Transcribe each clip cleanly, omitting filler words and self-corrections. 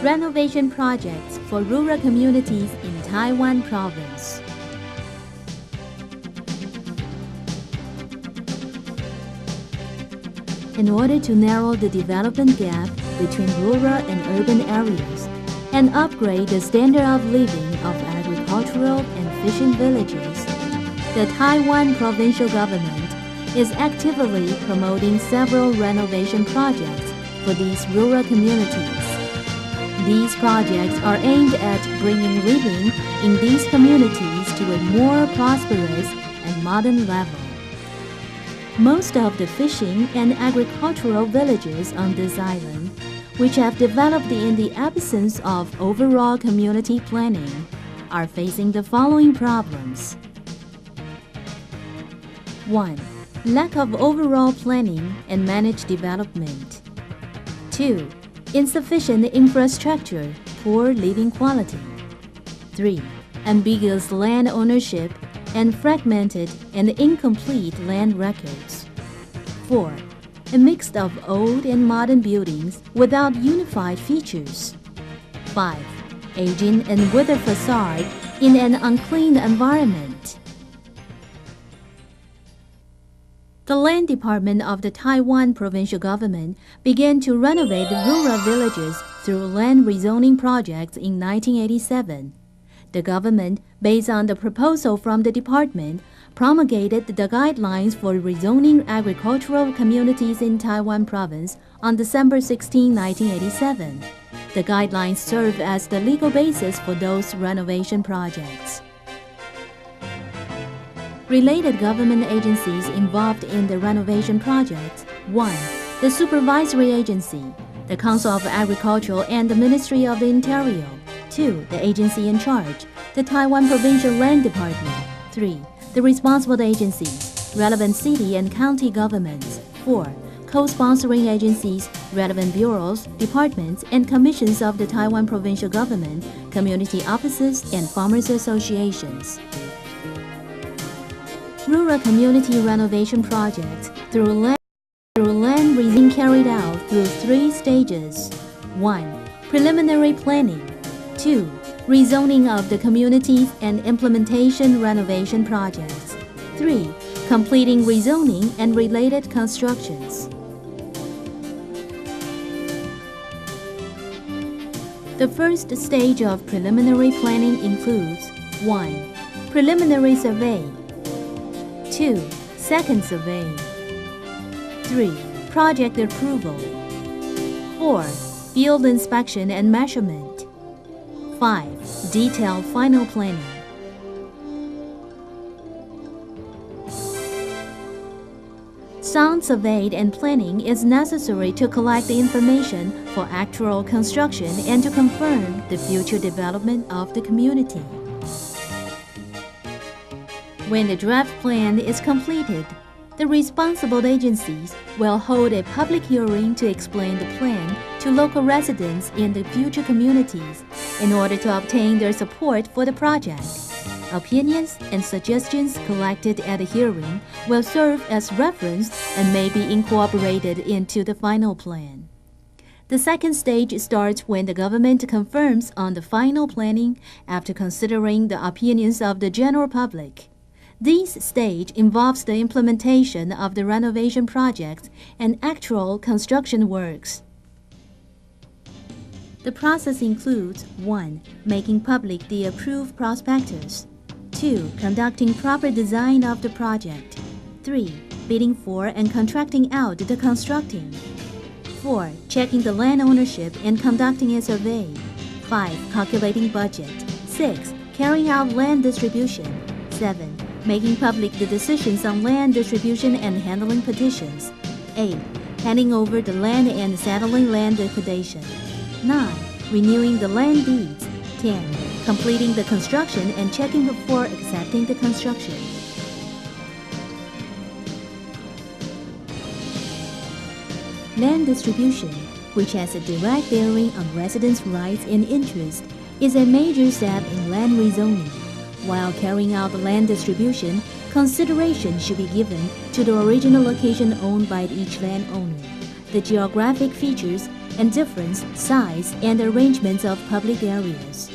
Renovation projects for rural communities in Taiwan province. In order to narrow the development gap between rural and urban areas and upgrade the standard of living of agricultural and fishing villages, the Taiwan provincial government is actively promoting several renovation projects for these rural communities. These projects are aimed at bringing living in these communities to a more prosperous and modern level. Most of the fishing and agricultural villages on this island, which have developed in the absence of overall community planning, are facing the following problems. 1. Lack of overall planning and managed development. 2. Insufficient infrastructure, poor living quality. 3. Ambiguous land ownership and fragmented and incomplete land records. 4. A mix of old and modern buildings without unified features. 5. Aging and withered facade in an unclean environment. The Land Department of the Taiwan provincial government began to renovate rural villages through land rezoning projects in 1987. The government, based on the proposal from the department, promulgated the guidelines for rezoning agricultural communities in Taiwan province on December 16, 1987. The guidelines serve as the legal basis for those renovation projects. Related government agencies involved in the renovation projects: 1. The Supervisory Agency, the Council of Agriculture and the Ministry of the Interior. 2. The agency in charge, the Taiwan Provincial Land Department. 3. The responsible agencies, relevant city and county governments. 4. Co-sponsoring agencies, relevant bureaus, departments, and commissions of the Taiwan provincial government, community offices, and farmers' associations. Rural community renovation projects through land rezoning carried out through 3 stages. 1. Preliminary planning. 2. Rezoning of the communities and implementation renovation projects. 3. Completing rezoning and related constructions. The first stage of preliminary planning includes 1. Preliminary survey. 2. Second survey. 3. Project approval. 4. Field inspection and measurement. 5. Detailed final planning. Sound survey and planning is necessary to collect the information for actual construction and to confirm the future development of the community. When the draft plan is completed, the responsible agencies will hold a public hearing to explain the plan to local residents in the future communities in order to obtain their support for the project. Opinions and suggestions collected at the hearing will serve as reference and may be incorporated into the final plan. The second stage starts when the government confirms on the final planning after considering the opinions of the general public. This stage involves the implementation of the renovation projects and actual construction works. The process includes 1. Making public the approved prospectus. 2. Conducting proper design of the project. 3. Bidding for and contracting out the constructing. 4. Checking the land ownership and conducting a survey. 5. Calculating budget. 6. Carrying out land distribution. 7. Making public the decisions on land distribution and handling petitions. 8. Handing over the land and settling land liquidation. 9. Renewing the land deeds. 10. Completing the construction and checking before accepting the construction. Land distribution, which has a direct bearing on residents' rights and interests, is a major step in land rezoning. While carrying out the land distribution, consideration should be given to the original location owned by each landowner, the geographic features, and difference, size, and arrangements of public areas.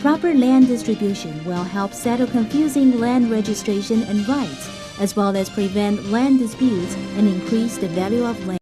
Proper land distribution will help settle confusing land registration and rights, as well as prevent land disputes and increase the value of land.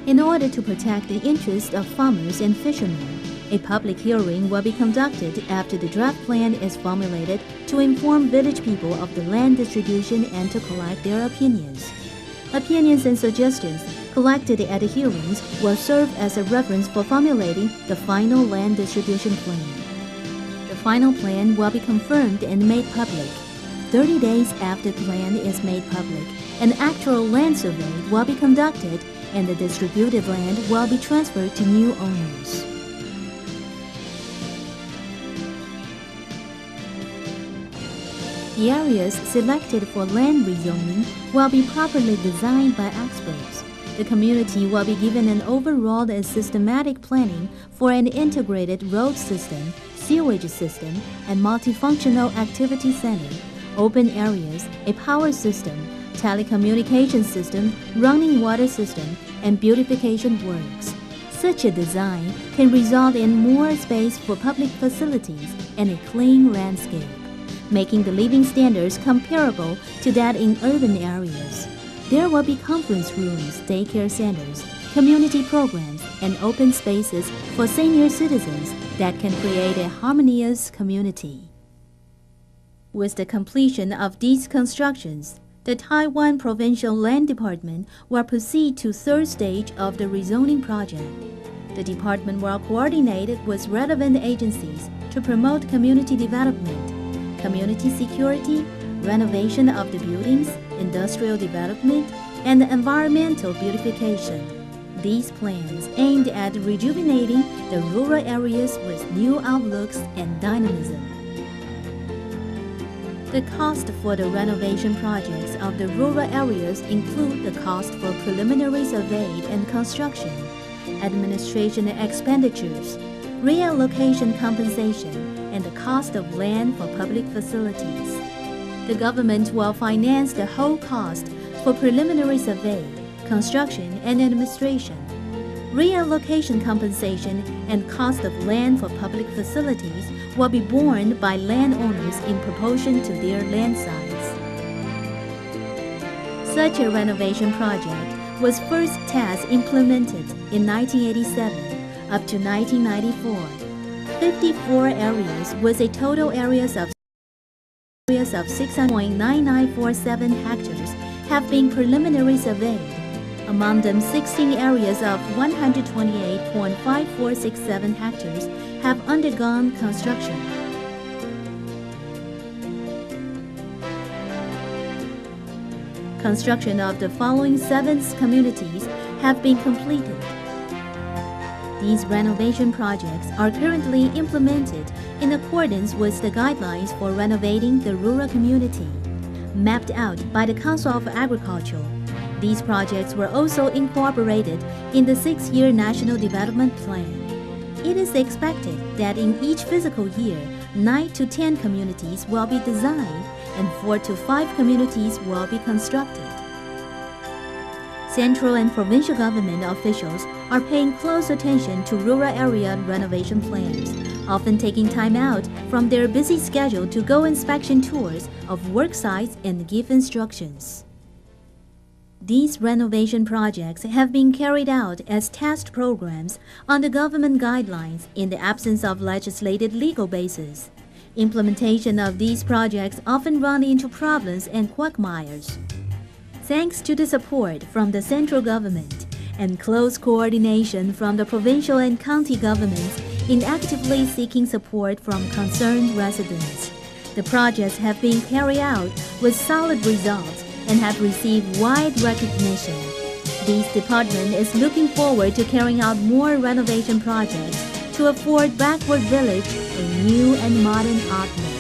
In order to protect the interests of farmers and fishermen, a public hearing will be conducted after the draft plan is formulated to inform village people of the land distribution and to collect their opinions. Opinions and suggestions collected at the hearings will serve as a reference for formulating the final land distribution plan. The final plan will be confirmed and made public. 30 days after the plan is made public, an actual land survey will be conducted and the distributed land will be transferred to new owners. The areas selected for land rezoning will be properly designed by experts. The community will be given an overall and systematic planning for an integrated road system, sewage system, and multifunctional activity center, open areas, a power system, telecommunication system, running water system, and beautification works. Such a design can result in more space for public facilities and a clean landscape, making the living standards comparable to that in urban areas. There will be conference rooms, daycare centers, community programs, and open spaces for senior citizens that can create a harmonious community. With the completion of these constructions, the Taiwan Provincial Land Department will proceed to third stage of the rezoning project. The department will coordinate with relevant agencies to promote community development, community security, renovation of the buildings, industrial development, and environmental beautification. These plans aimed at rejuvenating the rural areas with new outlooks and dynamism. The cost for the renovation projects of the rural areas include the cost for preliminary survey and construction, administration expenditures, reallocation compensation, and the cost of land for public facilities. The government will finance the whole cost for preliminary survey, construction, and administration. Reallocation compensation and cost of land for public facilities will be borne by landowners in proportion to their land size. Such a renovation project was first test implemented in 1987 up to 1994. 54 areas with a total areas of 600.9947 hectares have been preliminary surveyed. Among them, 16 areas of 128.5467 hectares have undergone construction. Construction of the following 7 communities have been completed. These renovation projects are currently implemented in accordance with the guidelines for renovating the rural community, mapped out by the Council of Agriculture. These projects were also incorporated in the 6-year National Development Plan. It is expected that in each fiscal year, 9 to 10 communities will be designed and 4 to 5 communities will be constructed. Central and provincial government officials are paying close attention to rural area renovation plans, often taking time out from their busy schedule to go inspection tours of work sites and give instructions. These renovation projects have been carried out as test programs under government guidelines in the absence of legislated legal basis. Implementation of these projects often run into problems and quagmires. Thanks to the support from the central government and close coordination from the provincial and county governments in actively seeking support from concerned residents, the projects have been carried out with solid results and have received wide recognition. This department is looking forward to carrying out more renovation projects to afford backward village a new and modern outlook.